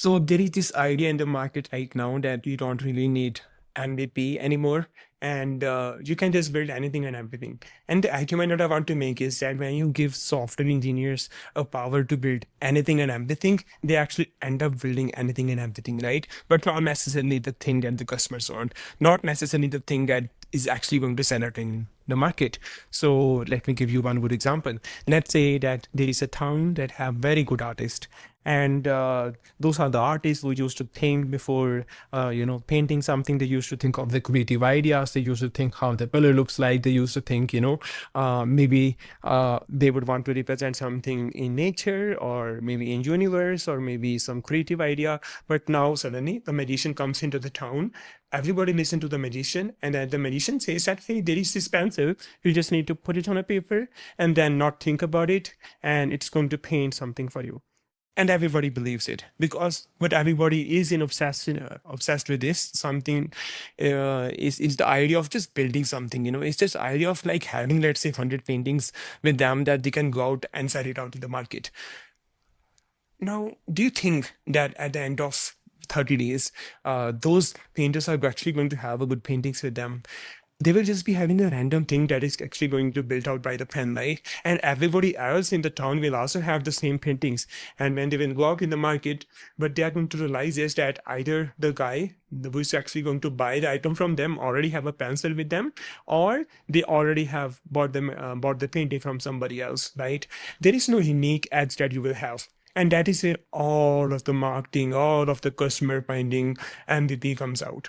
So there is this idea in the market right now that you don't really need MVP anymore, and you can just build anything and everything. And the argument that I want to make is that when you give software engineers a power to build anything and everything, they actually end up building anything and everything, right? But not necessarily the thing that the customers want, not necessarily the thing that is actually going to sell out in the market. So let me give you one good example. Let's say that there is a town that have very good artists, and those are the artists who used to think before painting something. They used to think of the creative ideas. They used to think how the color looks like. They used to think, maybe they would want to represent something in nature, or maybe in universe, or maybe some creative idea. But now suddenly the magician comes into the town. Everybody listen to the magician, and then the magician says that, hey, there is this pencil, you just need to put it on a paper and then not think about it, and it's going to paint something for you. And everybody believes it, because what everybody is obsessed with this something, is the idea of just building something. It's just idea of like having, let's say, 100 paintings with them that they can go out and sell it out in the market. Now, do you think that at the end of 30 days, those painters are actually going to have a good paintings with them? They will just be having a random thing that is actually going to built out by the pen, right? And everybody else in the town will also have the same paintings. And when they will go out in the market, what they are going to realize is that either the guy who is actually going to buy the item from them already have a pencil with them, or they already have bought the painting from somebody else, right? There is no unique edge that you will have. And that is where all of the marketing, all of the customer finding MVP comes out.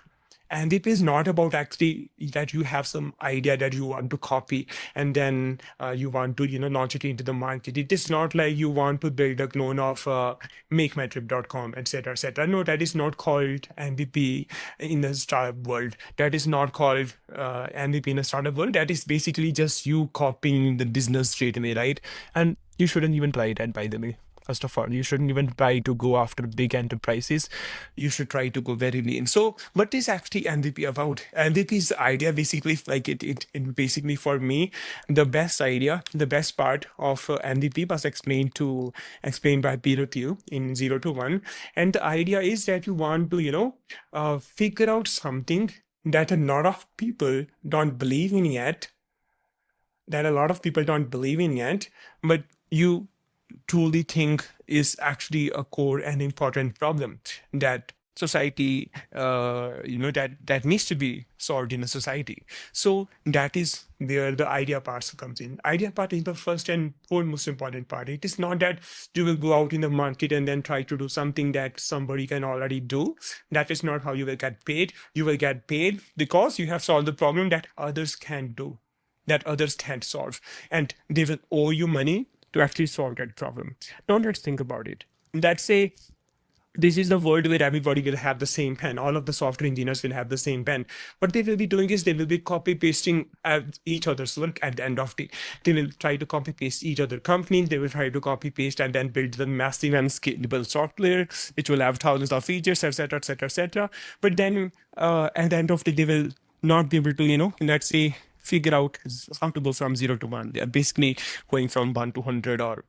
And it is not about actually that you have some idea that you want to copy, and then you want to, launch it into the market. It is not like you want to build a clone of makemytrip.com, etc., etc. No, that is not called MVP in the startup world. That is not called MVP in a startup world. That is basically just you copying the business straight away, right? And you shouldn't even try that, by the way. First of all, you shouldn't even try to go after big enterprises. You should try to go very lean. So, what is actually MVP about? MVP's idea basically, like it basically, for me, the best idea, the best part of MVP was explained by Peter Thiel in 0 to 1. And the idea is that you want to, figure out something that a lot of people don't believe in yet, but you truly think is actually a core and important problem that society, that needs to be solved in a society. So that is where the idea part comes in. Idea part is the first and foremost important part. It is not that you will go out in the market and then try to do something that somebody can already do. That is not how you will get paid. You will get paid because you have solved the problem that others can't do, that others can't solve, and they will owe you money to actually solve that problem. Now let's think about it. Let's say this is the world where everybody will have the same pen. All of the software engineers will have the same pen. What they will be doing is they will be copy pasting each other's work at the end of the day. They will try to copy paste each other company. They will try to copy paste and then build the massive and scalable software, which will have thousands of features, etc., etc., etc. But then at the end of the day, they will not be able to, let's say, figure out how to go from 0 to 1. They are basically going from 1 to 100 or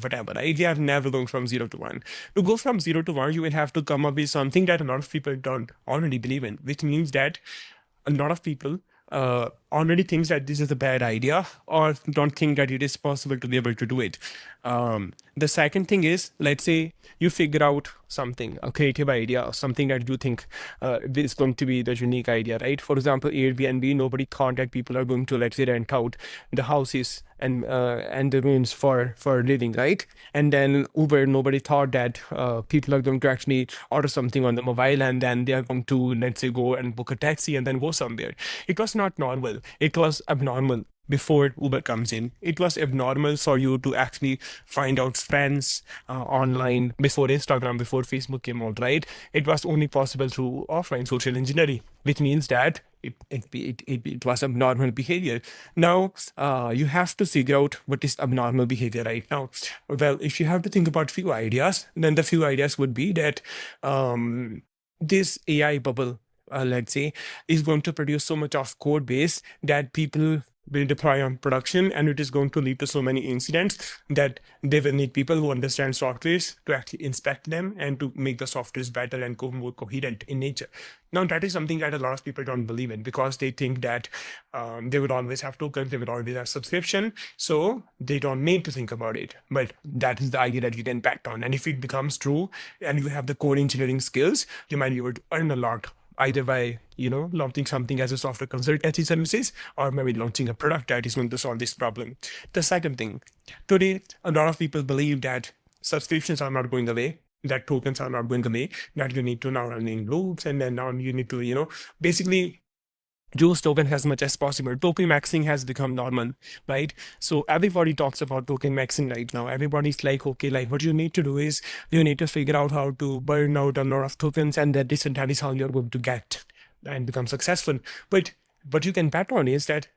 whatever, right? They are never going from 0 to 1. To go from 0 to 1, you will have to come up with something that a lot of people don't already believe in, which means that a lot of people already thinks that this is a bad idea, or don't think that it is possible to be able to do it. The second thing is, let's say you figure out something, a creative idea, or something that you think is going to be the unique idea, right? For example, Airbnb, nobody thought that people are going to, let's say, rent out the houses and the rooms for living, right? And then Uber, nobody thought that people are going to actually order something on the mobile and then they are going to, let's say, go and book a taxi and then go somewhere. It was not normal. It was abnormal before Uber comes in. It was abnormal for you to actually find out friends online before Instagram, before Facebook came out, right? It was only possible through offline social engineering, which means that it was abnormal behavior. Now, you have to figure out what is abnormal behavior right now. Well, if you have to think about few ideas, then the few ideas would be that this AI bubble, let's say, is going to produce so much of code base that people will deploy on production, and it is going to lead to so many incidents that they will need people who understand softwares to actually inspect them and to make the softwares better and more coherent in nature. Now, that is something that a lot of people don't believe in, because they think that they would always have tokens, they would always have subscription, so they don't need to think about it. But that is the idea that you can bet on. And if it becomes true and you have the core engineering skills, you might be able to earn a lot, either by launching something as a software consultancy services, or maybe launching a product that is going to solve this problem. The second thing, today a lot of people believe that subscriptions are not going away, that tokens are not going away, that you need to now run in loops, and then now you need to basically use token as much as possible. Token maxing has become normal, right? So everybody talks about token maxing right now. Everybody's like, okay, like what you need to do is you need to figure out how to burn out a lot of tokens, and that is how you're going to get and become successful. But what you can bet on is that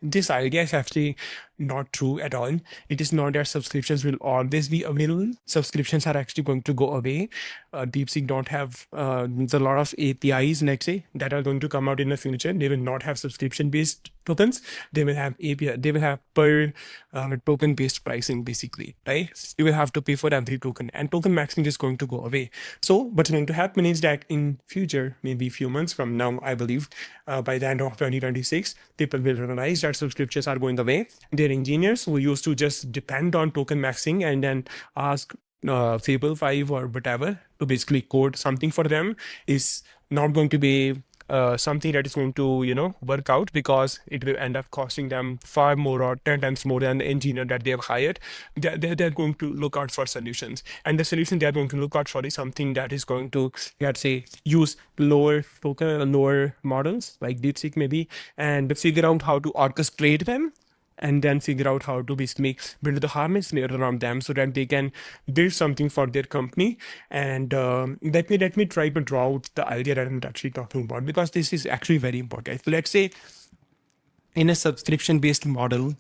this idea is actually not true at all. It is not that subscriptions will always be available. Subscriptions are actually going to go away. DeepSeek don't have there's a lot of APIs, let's say, that are going to come out in the future. They will not have subscription-based tokens. They will have API. They will have per token-based pricing, basically, right? You will have to pay for every token, and token maxing is going to go away. So what's going to happen is that in future, maybe a few months from now, I believe, by the end of 2026, people will realize that subscriptions are going away. Their engineers who used to just depend on token maxing and then ask Fable 5 or whatever to code something for them is not going to be something that is going to work out, because it will end up costing them far more or 10 times more than the engineer that they have hired. They're going to look out for solutions, and the solution they're going to look out for is something that is going to, let's say, use lower token, lower models like DeepSeek maybe, and figure out how to orchestrate them, and then figure out how to basically build the harness layer around them so that they can build something for their company. And let me try to draw out the idea that I'm actually talking about, because this is actually very important. So let's say in a subscription-based model,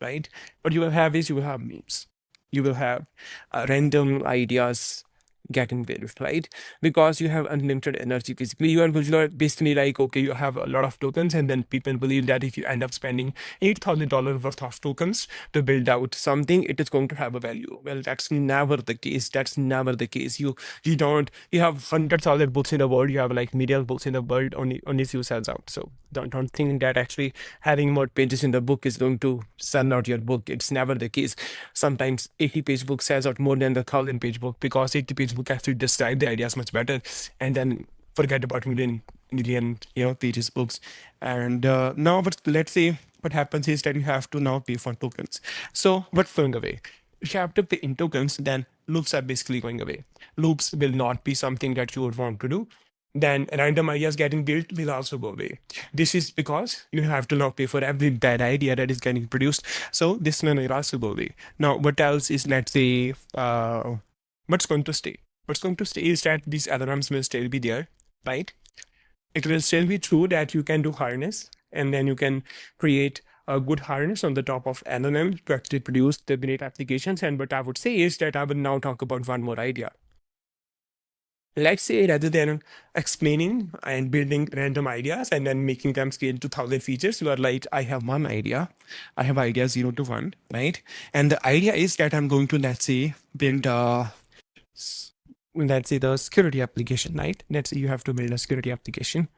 right? What you will have is you will have memes. You will have random ideas getting built, right? Because you have unlimited energy. Basically, you are basically like, okay, you have a lot of tokens, and then people believe that if you end up spending $8,000 worth of tokens to build out something, it is going to have a value. Well, that's never the case. That's never the case. You have hundreds of other books in the world. You have like million books in the world. Only few sells out. So don't think that actually having more pages in the book is going to sell out your book. It's never the case. Sometimes 80-page book sells out more than the 1,000-page book, because 80-page book actually describe the ideas much better, and then forget about million pages books. And now, but let's say what happens is that you have to now pay for tokens. So what's going away? If you have to pay in tokens, then loops are basically going away. Loops will not be something that you would want to do. Then random ideas getting built will also go away. This is because you have to now pay for every bad idea that is getting produced. So this one will also go away. Now, what else is, let's say, what's going to stay? What's going to stay is that these LLMs will still be there, right? It will still be true that you can do harness, and then you can create a good harness on the top of LLM to actually produce the great applications. And what I would say is that I will now talk about one more idea. Let's say, rather than explaining and building random ideas and then making them scale to 1,000 features, you are like, I have one idea. I have idea 0 to 1, right? And the idea is that I'm going to, let's say, build let's say the security application, right? Let's say you have to build a security application,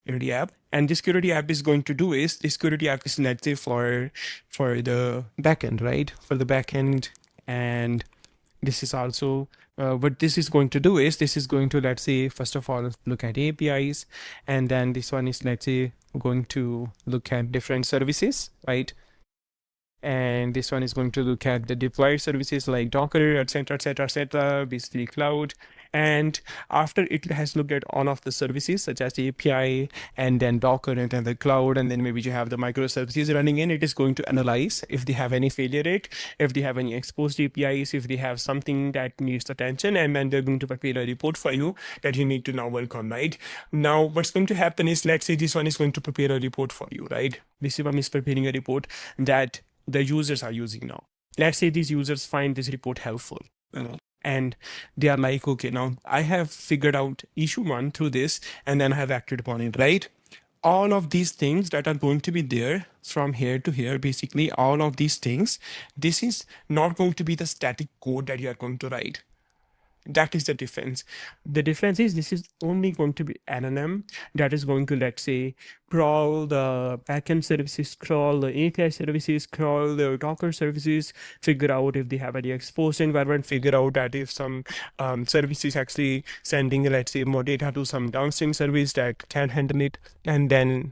security app. And this security app is going to do is, this security app is, let's say, for the backend, right? For the backend. And this is also what this is going to do is, this is going to, let's say, first of all, look at APIs. And then this one is, let's say, going to look at different services, right? And this one is going to look at the deployed services like Docker, etc., basically cloud. And after it has looked at all of the services such as the API and then Docker and then the cloud, and then maybe you have the microservices running in, it is going to analyze if they have any failure rate, if they have any exposed APIs, if they have something that needs attention, and then they're going to prepare a report for you that you need to now work on, right? Now, what's going to happen is, let's say this one is going to prepare a report for you, right? This one is preparing a report that the users are using now. Let's say these users find this report helpful. and they are like, okay, now I have figured out issue one through this, and then I have acted upon it, right? All of these things that are going to be there from here to here, basically all of these things, this is not going to be the static code that you are going to write. That is the difference. The difference is this is only going to be LLM that is going to, let's say, crawl the backend services, crawl the API services, crawl the Docker services, figure out if they have any exposed environment, figure out that if some service is actually sending, let's say, more data to some downstream service that can handle it, and then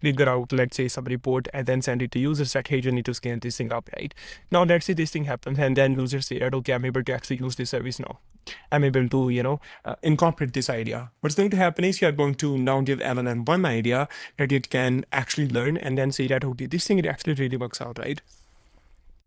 figure out, let's say, some report and then send it to users that, hey, you need to scale this thing up, right? Now, let's say this thing happens and then users say, okay, I'm able to actually use this service now. I'm able to, incorporate this idea. What's going to happen is you're going to now give LLM one idea that it can actually learn and then say that, okay, this thing, it actually really works out, right?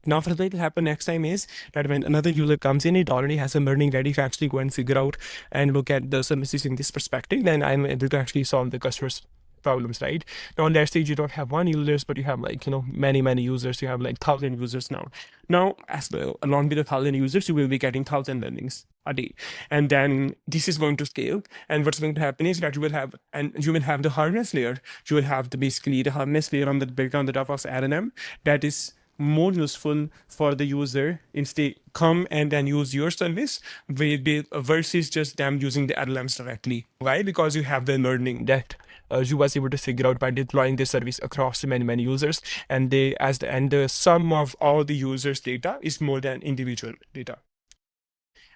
Now, what will happen next time is that when another user comes in, it already has a learning ready to actually go and figure out and look at the services in this perspective, then I'm able to actually solve the customer's problems, right? Now on that stage you don't have one users, but you have like many users. You have like 1,000 users now as well. Along with the 1,000 users, you will be getting 1,000 learnings a day, and then this is going to scale. And what's going to happen is that you will have the harness layer. You will have basically the harness layer on the built on the top of RNM that is more useful for the user instead come and then use your service versus just them using the LLMs directly. Why? Because you have the learning that you was able to figure out by deploying this service across many users, and the sum of all the users' data is more than individual data.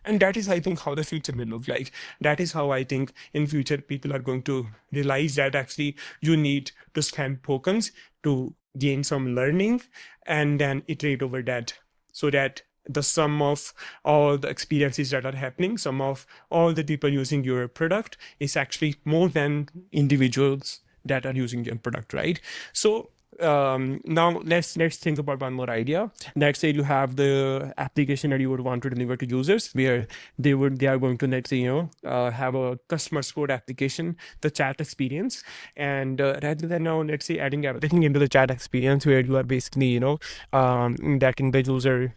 And that is, I think, how the future will look like. That is how I think in future people are going to realize that actually you need to scan tokens to gain some learning and then iterate over that, so that the sum of all the experiences that are happening, sum of all the people using your product is actually more than individuals that are using your product, right? So now let's think about one more idea. Let's say you have the application that you would want to deliver to users, where they are going to, let's say, have a customer support application, the chat experience, and rather than now, let's say, adding everything into the chat experience, where you are basically letting the user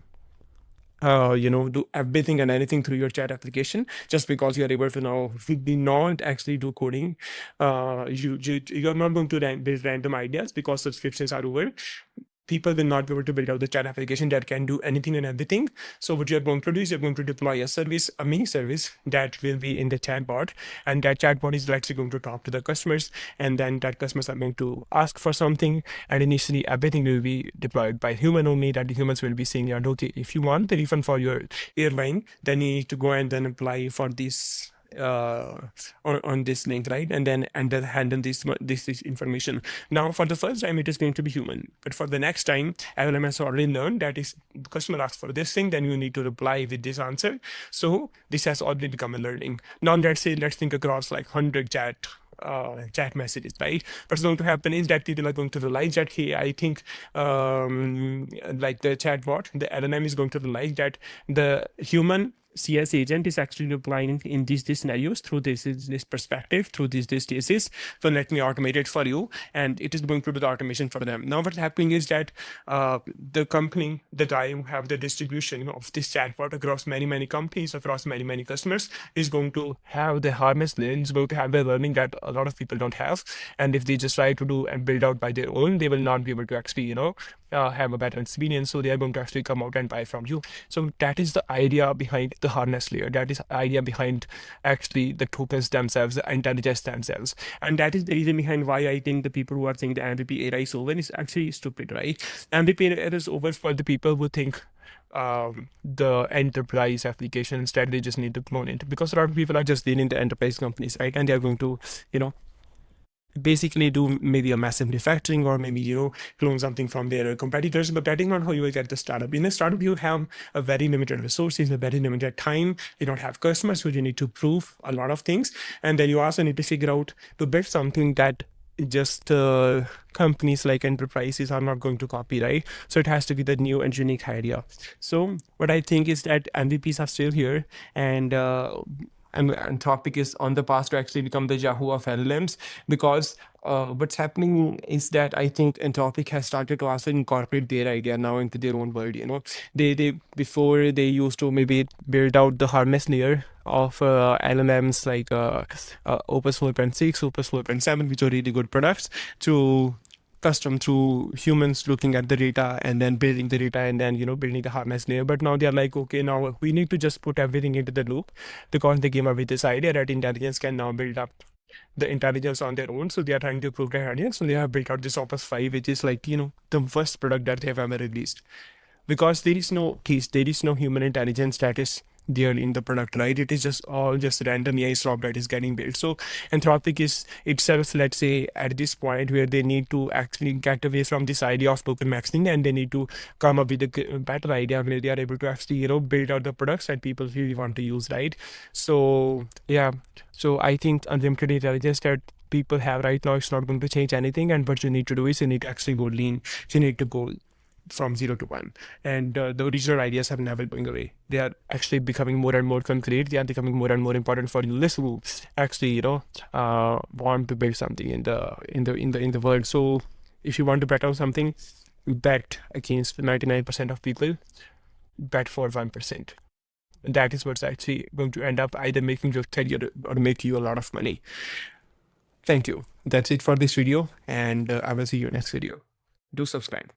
do everything and anything through your chat application, just because you're able to now not actually do coding. You're not going to build random ideas because subscriptions are over. People will not be able to build out the chat application that can do anything and everything. So what you're going to do is you're going to deploy a mini service that will be in the chatbot, and that chatbot is actually going to talk to the customers, and then that customers are going to ask for something, and initially everything will be deployed by human only, that the humans will be saying, okay, if you want the refund for your airline, then you need to go and then apply for this on this link, right? And then handle this information. Now for the first time it is going to be human, but for the next time LLM has already learned that if the customer asks for this thing, then you need to reply with this answer. So this has already become a learning. Now let's think across like 100 chat messages, right? What's going to happen is that people are going to realize that, hey, I think like the chatbot, the LLM is going to realize that the human CS agent is actually replying in these scenarios through this perspective, through these cases. So let me automate it for you, and it is going to do the automation for them. Now what's happening is that the company that I have the distribution of this chatbot across many companies, across many customers, is going to have the harness layer, is going to have the learning that a lot of people don't have. And if they just try to do and build out by their own, they will not be able to actually have a better experience. So they are going to actually come out and buy from you. So that is the idea behind the harness layer. That is the idea behind actually the tokens themselves, the intelligence themselves. And that is the reason behind why I think the people who are saying the MVP era is over is actually stupid, right? MVP era is over for the people who think the enterprise application. Instead, they just need to clone it, because a lot of people are just dealing the enterprise companies, right? And they are going to, basically do maybe a massive refactoring, or maybe clone something from their competitors. But that is not how you will get the startup. In a startup, you have a very limited resources, a very limited time. You don't have customers, so you need to prove a lot of things, and then you also need to figure out to build something that just companies like enterprises are not going to copy, right? So it has to be the new and unique idea. So what I think is that MVPs are still here, and and Anthropic is on the path to actually become the Yahoo of LLMs, because what's happening is that I think Anthropic has started to also incorporate their idea now into their own world. They before they used to maybe build out the harness layer of LLMs like Opus 4.6, Opus 4.7, which are really good products to custom through humans looking at the data and then building the data and then building the harness layer. But now they're like, okay, now we need to just put everything into the loop, because they came up with this idea that intelligence can now build up the intelligence on their own. So they are trying to prove their idea. So they have built out this Opus 5, which is like the first product that they have ever released, because there is no case, there is no human intelligence that is there in the product, right? It is just all just random AI slop that is getting built. So Anthropic is itself, let's say, at this point where they need to actually get away from this idea of token maxing, and they need to come up with a better idea where they are able to actually build out the products that people really want to use, right? So yeah, so I think unlimited intelligence that people have right now is not going to change anything, and what you need to do is you need to actually go lean. You need to go from 0 to 1, and the original ideas have never going away. They are actually becoming more and more concrete. They are becoming more and more important for you who actually want to build something in the world. So if you want to bet on something, bet against 99% of people, bet for 1%. That is what's actually going to end up either making you career or make you a lot of money. Thank you. That's it for this video, and I will see you next video. Do subscribe.